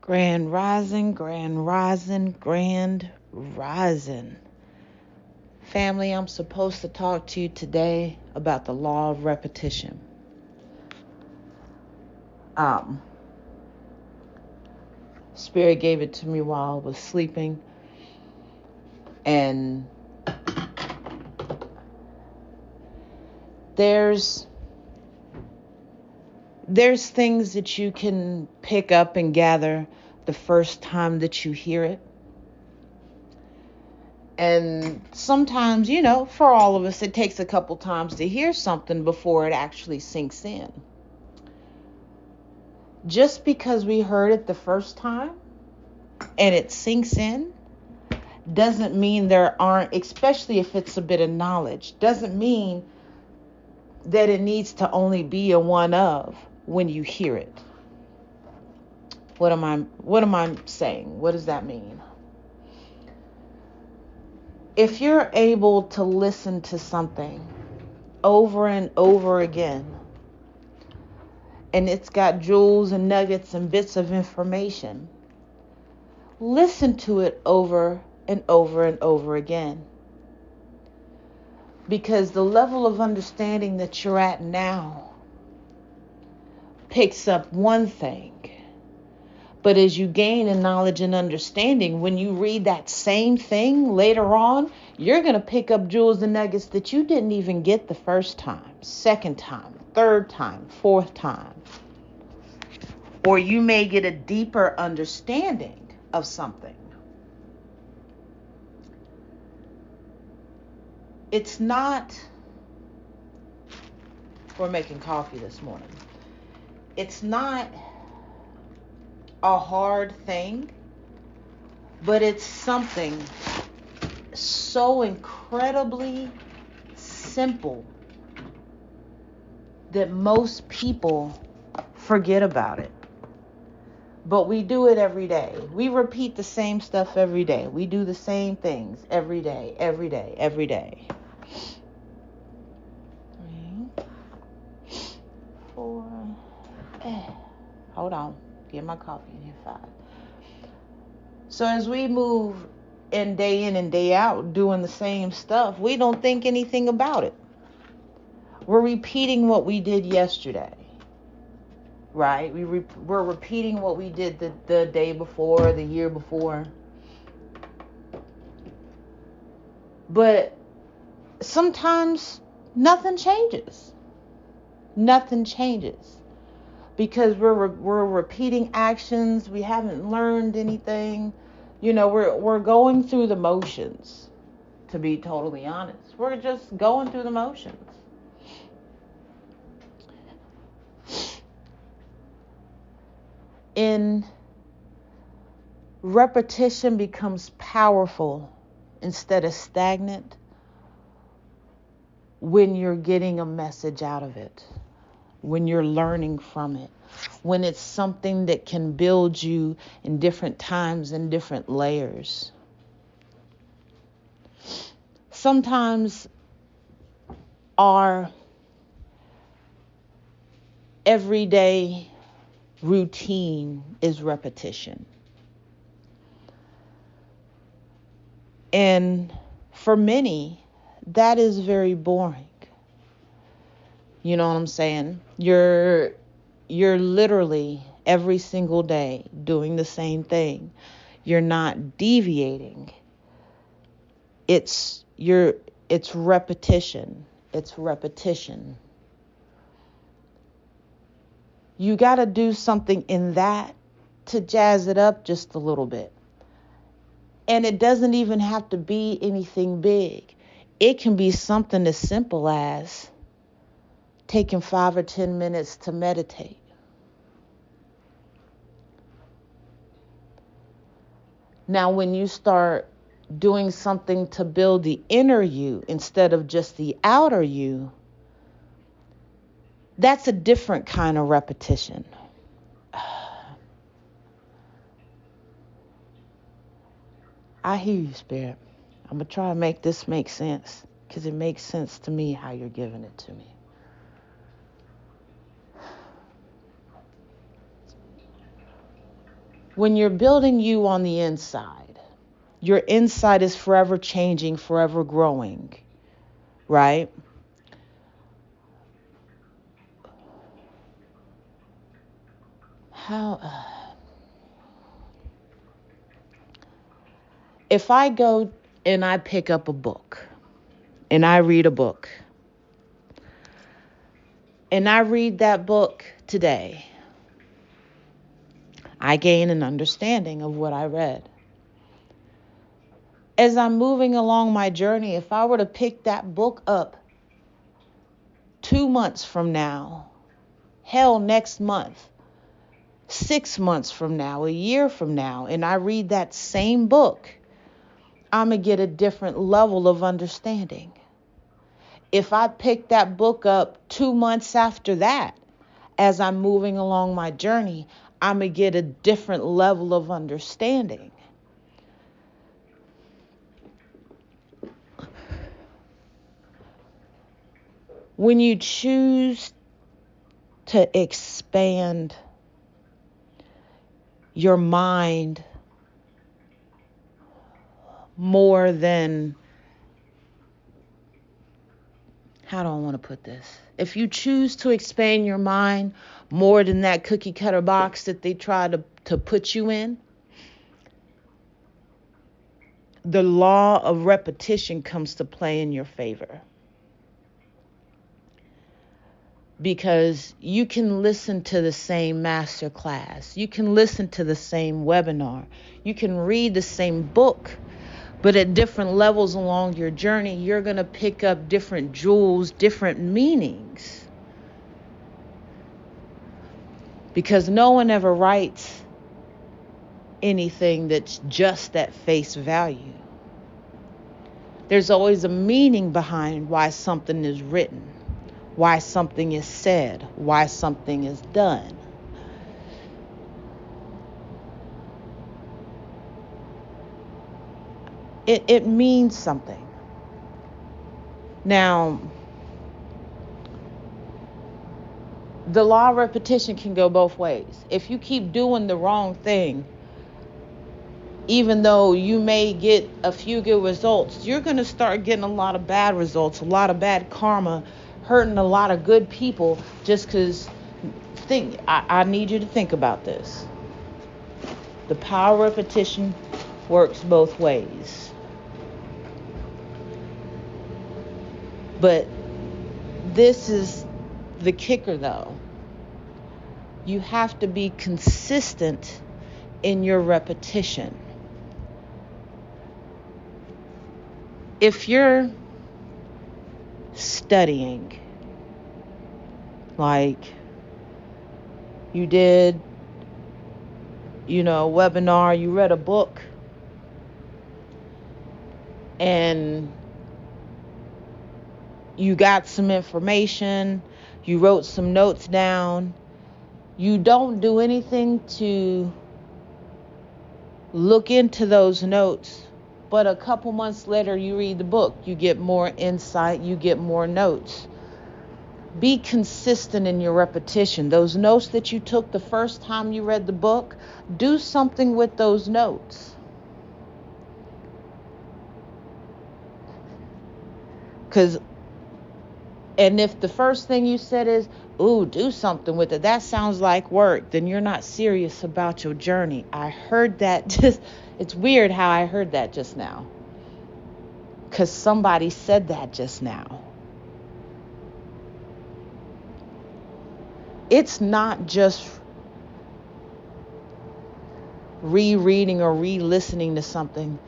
Grand rising, grand rising, grand rising. Family, I'm supposed to talk to you today about the law of repetition. Um, Spirit gave it to me while I was sleeping, and there's there's things that you can pick up and gather the first time that you hear it. And sometimes, for all of us, it takes a couple times to hear something before it actually sinks in. Just because we heard it the first time and it sinks in doesn't mean there aren't, especially if it's a bit of knowledge, doesn't mean that it needs to only be a one of when you hear it. What am I saying? What does that mean? If you're able to listen to something over and over again, and it's got jewels and nuggets and bits of information, listen to it over and over and over again. Because the level of understanding that you're at now picks up one thing. But as you gain in knowledge and understanding, when you read that same thing later on, you're going to pick up jewels and nuggets that you didn't even get the first time, second time, third time, fourth time. Or you may get a deeper understanding of something. It's not, we're making coffee this morning. It's not a hard thing, but it's something so incredibly simple that most people forget about it. But we do it every day. We repeat the same stuff every day. We do the same things every day, every day, every day. 3, 4. Hold on. Get my coffee in here. 5. So as we move in and day out doing the same stuff, we don't think anything about it. We're repeating what we did yesterday, right? We're repeating what we did the day before, the year before. But sometimes nothing changes. Nothing changes. Because we're repeating actions. We haven't learned anything. We're going through the motions, to be totally honest. We're just going through the motions. In repetition becomes powerful instead of stagnant when you're getting a message out of it, when you're learning from it, when it's something that can build you in different times and different layers. Sometimes our everyday routine is repetition. And for many, that is very boring. You know what I'm saying? You're literally every single day doing the same thing. You're not deviating. It's repetition. It's repetition. You got to do something in that to jazz it up just a little bit. And it doesn't even have to be anything big. It can be something as simple as taking 5 or 10 minutes to meditate. Now, when you start doing something to build the inner you instead of just the outer you, that's a different kind of repetition. I hear you, Spirit. I'm going to try to make this make sense because it makes sense to me how you're giving it to me. when you're building you on the inside, your inside is forever changing, forever growing, right? If I go and I pick up a book and I read a book and I read that book today, I gain an understanding of what I read. As I'm moving along my journey, if I were to pick that book up 2 months from now, hell, next month, 6 months from now, a year from now, and I read that same book, I'm going to get a different level of understanding. If I pick that book up 2 months after that, as I'm moving along my journey, I'm going to get a different level of understanding. When you choose to expand your mind more than, how do I want to put this? If you choose to expand your mind more than that cookie cutter box that they try to put you in, the law of repetition comes to play in your favor. Because you can listen to the same master class, you can listen to the same webinar, you can read the same book, but at different levels along your journey, you're going to pick up different jewels, different meanings. Because no one ever writes anything that's just at face value. There's always a meaning behind why something is written, why something is said, why something is done. It means something. Now, the law of repetition can go both ways. If you keep doing the wrong thing, even though you may get a few good results, you're going to start getting a lot of bad results, a lot of bad karma, hurting a lot of good people just because. I need you to think about this. The power of repetition works both ways. But this is the kicker, though. You have to be consistent in your repetition. If you're studying, like you did, a webinar, you read a book, and you got some information, you wrote some notes down, you don't do anything to look into those notes, but a couple months later you read the book, you get more insight, you get more notes. Be consistent in your repetition. Those notes that you took the first time you read the book, do something with those notes. And if the first thing you said is, ooh, do something with it, that sounds like work, then you're not serious about your journey. I heard that it's weird how I heard that just now. Because somebody said that just now. It's not just rereading or re-listening to something.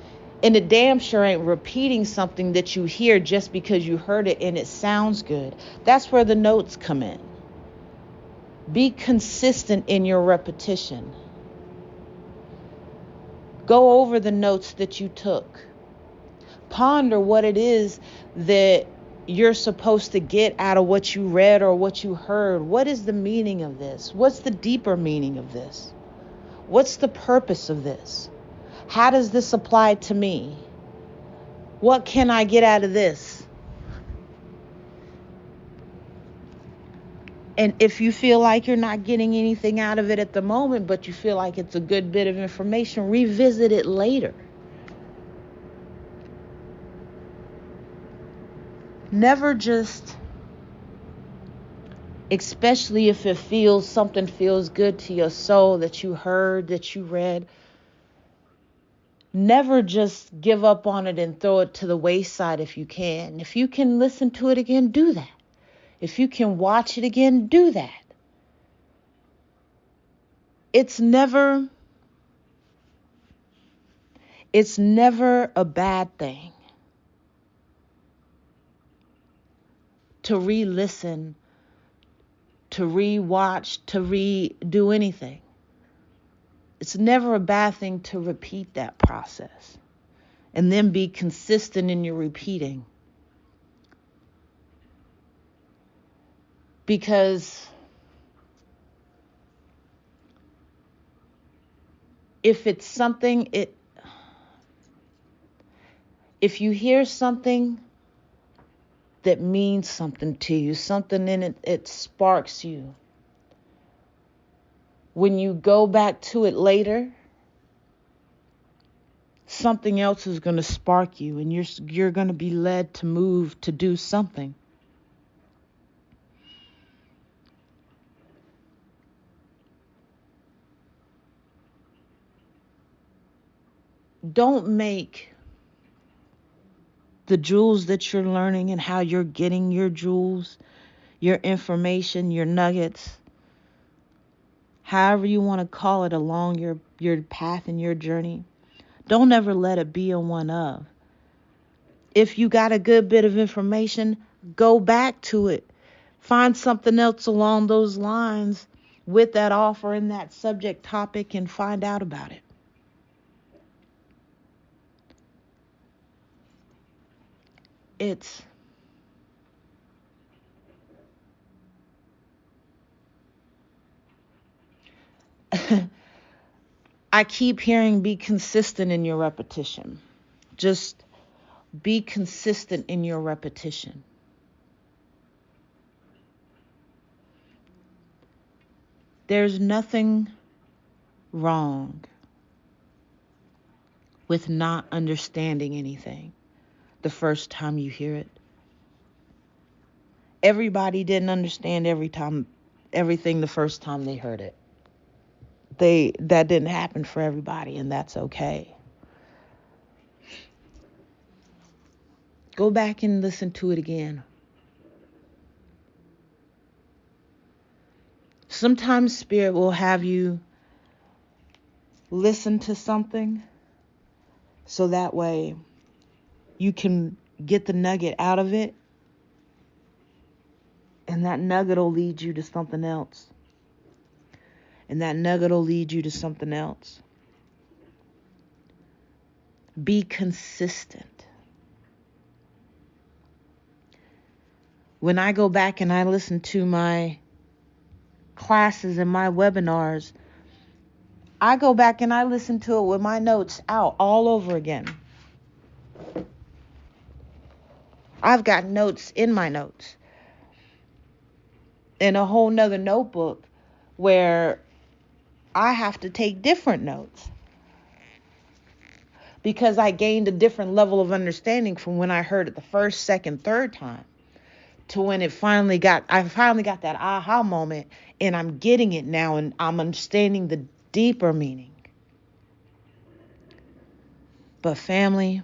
And it damn sure ain't repeating something that you hear just because you heard it and it sounds good. That's where the notes come in. Be consistent in your repetition. Go over the notes that you took. Ponder what it is that you're supposed to get out of what you read or what you heard. What is the meaning of this? What's the deeper meaning of this? What's the purpose of this? How does this apply to me? What can I get out of this? And if you feel like you're not getting anything out of it at the moment, but you feel like it's a good bit of information, revisit it later. Never just, especially if something feels good to your soul that you heard, that you read, never just give up on it and throw it to the wayside if you can. If you can listen to it again, do that. If you can watch it again, do that. It's never a bad thing to re-listen, to re-watch, to redo anything. It's never a bad thing to repeat that process and then be consistent in your repeating. Because if it's something, if you hear something that means something to you, something in it, it sparks you. When you go back to it later, something else is going to spark you, and you're going to be led to move to do something. Don't make the jewels that you're learning and how you're getting your jewels, your information, your nuggets, however you want to call it, along your path and your journey. Don't ever let it be a one of. If you got a good bit of information, go back to it. Find something else along those lines with that offer and that subject topic and find out about it. It's I keep hearing be consistent in your repetition. Just be consistent in your repetition. There's nothing wrong with not understanding anything the first time you hear it. Everybody didn't understand everything the first time they heard it. That didn't happen for everybody, and that's okay. Go back and listen to it again. Sometimes Spirit will have you listen to something so that way you can get the nugget out of it, and that nugget will lead you to something else. And that nugget will lead you to something else. Be consistent. When I go back and I listen to my classes and my webinars, I go back and I listen to it with my notes out all over again. I've got notes in my notes. In a whole nother notebook where I have to take different notes. Because I gained a different level of understanding from when I heard it the first, second, third time to when I finally got that aha moment, and I'm getting it now, and I'm understanding the deeper meaning. But family,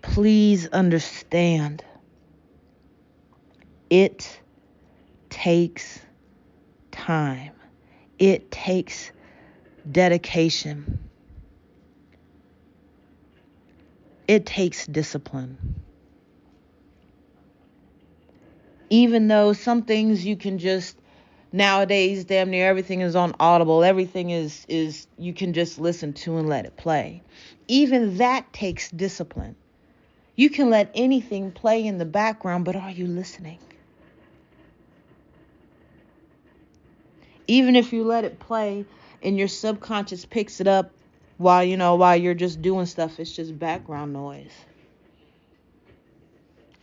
please understand, it takes time. It takes dedication. It takes discipline. Even though some things you can just, nowadays damn near everything is on Audible, everything is you can just listen to and let it play. Even that takes discipline. You can let anything play in the background, but are you listening? Even if you let it play and your subconscious picks it up while you're just doing stuff, it's just background noise.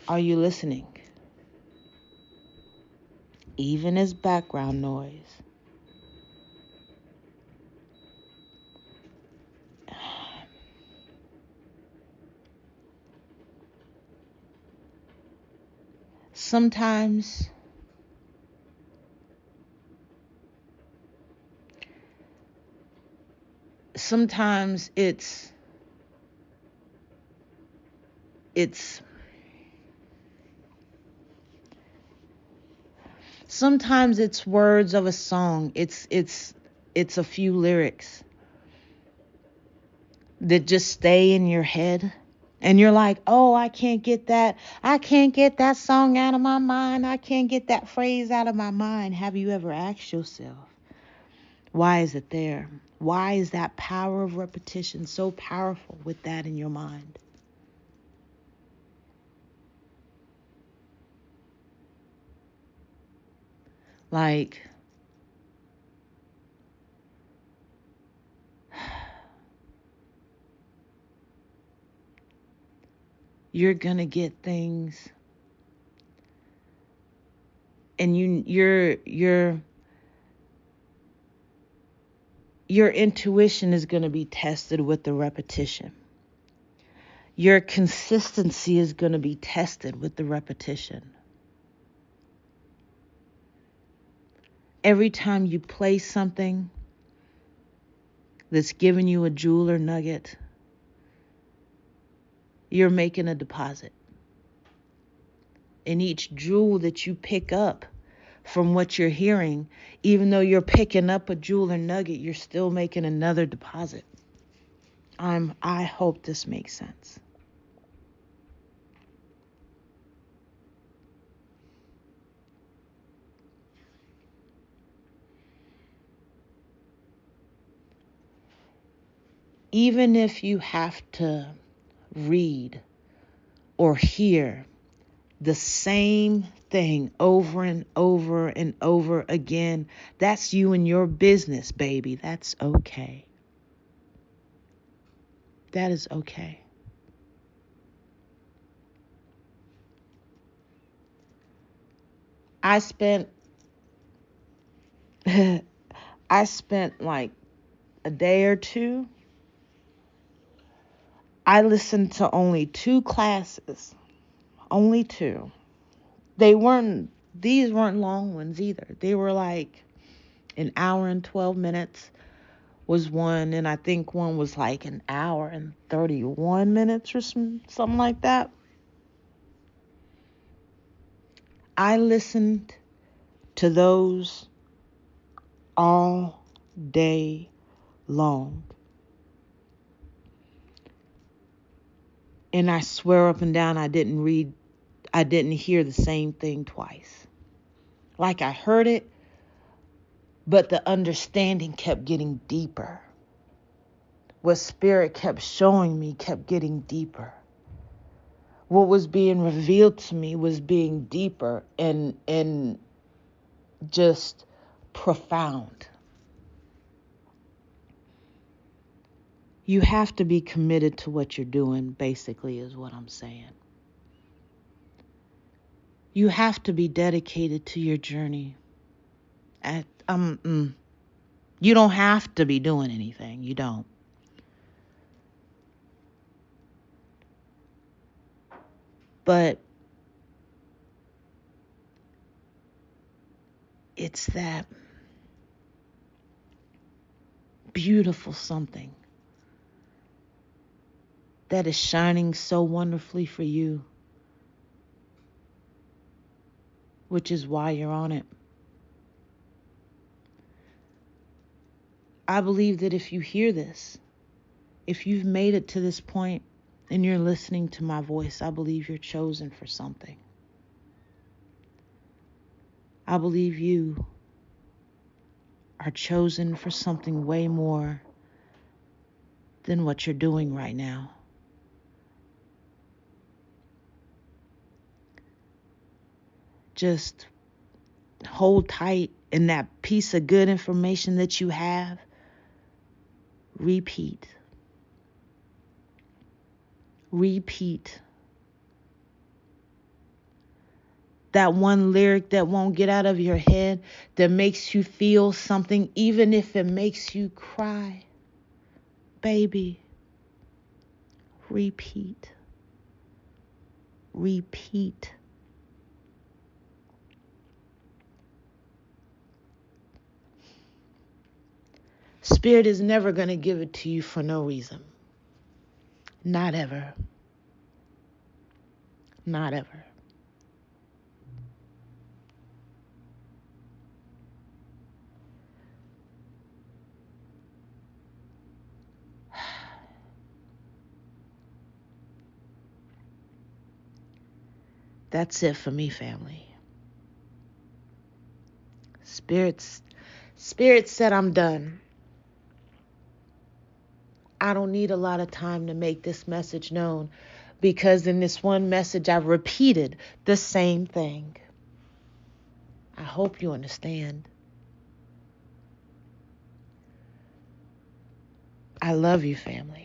Are you listening? even as background noise. Sometimes it's sometimes it's words of a song. It's a few lyrics that just stay in your head. And you're like, oh, I can't get that. I can't get that song out of my mind. I can't get that phrase out of my mind. Have you ever asked yourself, why is it there? Why is that power of repetition so powerful with that in your mind? Like, you're going to get things, and your intuition is going to be tested with the repetition. Your consistency is going to be tested with the repetition. Every time you play something that's giving you a jewel or nugget, you're making a deposit. And each jewel that you pick up from what you're hearing, even though you're picking up a jewel or nugget, you're still making another deposit. I hope this makes sense. Even if you have to read or hear the same thing over and over and over again, that's you and your business, baby. That's okay. That is okay. I spent like a day or two. I listened to only 2 classes. Only 2. These weren't long ones either. They were like an hour and 12 minutes was one, and I think one was like an hour and 31 minutes or something like that. I listened to those all day long. And I swear up and down I didn't hear the same thing twice. Like I heard it, but the understanding kept getting deeper. What Spirit kept showing me kept getting deeper. What was being revealed to me was being deeper and just profound. You have to be committed to what you're doing, basically, is what I'm saying. You have to be dedicated to your journey. You don't have to be doing anything. You don't. But it's that beautiful something that is shining so wonderfully for you, which is why you're on it. I believe that if you hear this, if you've made it to this point and you're listening to my voice, I believe you're chosen for something. I believe you are chosen for something way more than what you're doing right now. Just hold tight, and that piece of good information that you have, repeat. Repeat. That one lyric that won't get out of your head, that makes you feel something, even if it makes you cry. Baby, repeat. Repeat. Spirit is never going to give it to you for no reason. Not ever. Not ever. That's it for me, family. Spirit said I'm done. I don't need a lot of time to make this message known, because in this one message I've repeated the same thing. I hope you understand. I love you, family.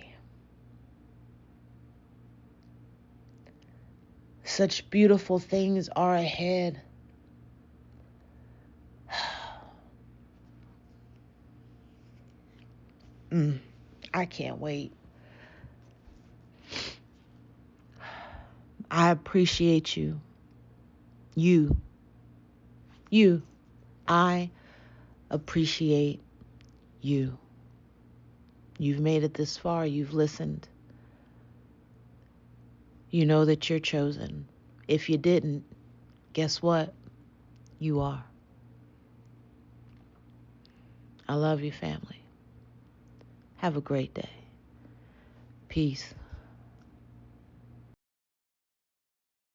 Such beautiful things are ahead. I can't wait. I appreciate you. You. I appreciate you. You've made it this far. You've listened. You know that you're chosen. If you didn't, guess what? You are. I love you, family. Have a great day. Peace.